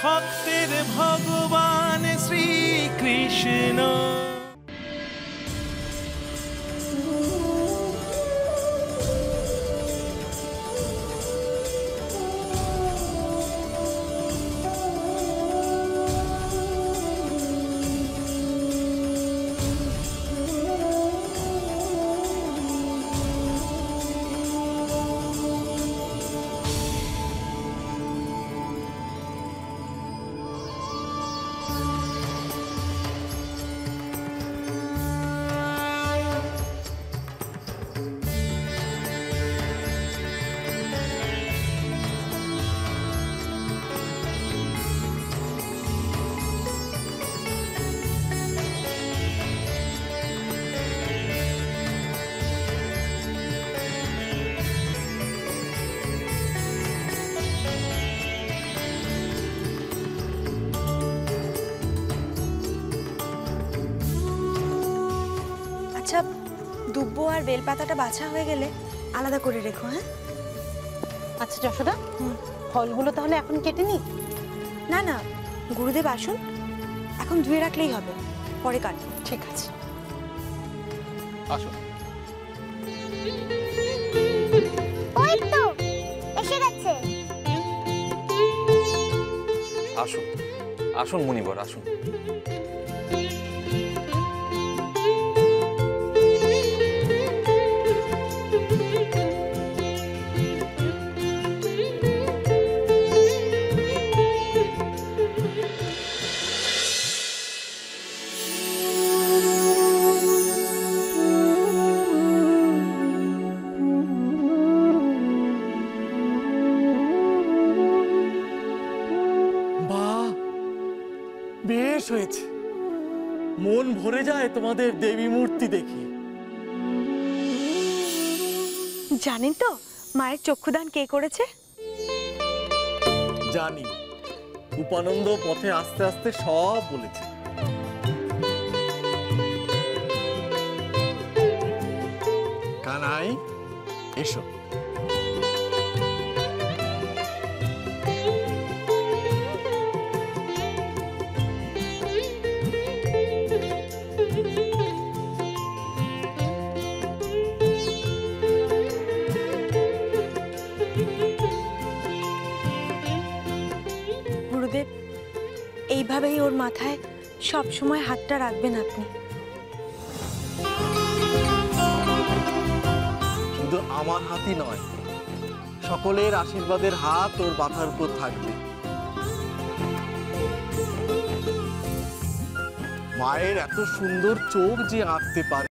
ভক্তের ভগবান শ্রীকৃষ্ণ। আচ্ছা, দুব্বো আর বেলপাতাটা বাছা হয়ে গেলে আলাদা করে রেখো। হ্যাঁ আচ্ছা যশোদা, ফলগুলো তাহলে এখন কেটে নি? না না, গুরুদেব আসুন, এখন ধুয়ে রাখলেই হবে, পরে কাটবো। ঠিক আছে, আসুন। ওই তো এসে গেছে। আসুন আসুন মুনিবর, আসুন। বেশ হয়েছে, মন ভরে যায় তোমাদের দেবী মূর্তি দেখে। জানেন তো মায়ের চক্ষুদান কে করেছে? জানি, উপানন্দ পথে আস্তে আস্তে সব বলেছে। কানাই, এসো। গুরুদেব, এইভাবেই ওর মাথায় সব সময় হাতটা রাখবেন আপনি। শুধু আমার হাতই নয়, সকলের আশীর্বাদের হাত ওর মাথার উপর থাকবে। মায়ের এত সুন্দর চোখ যে আঁকতে পারে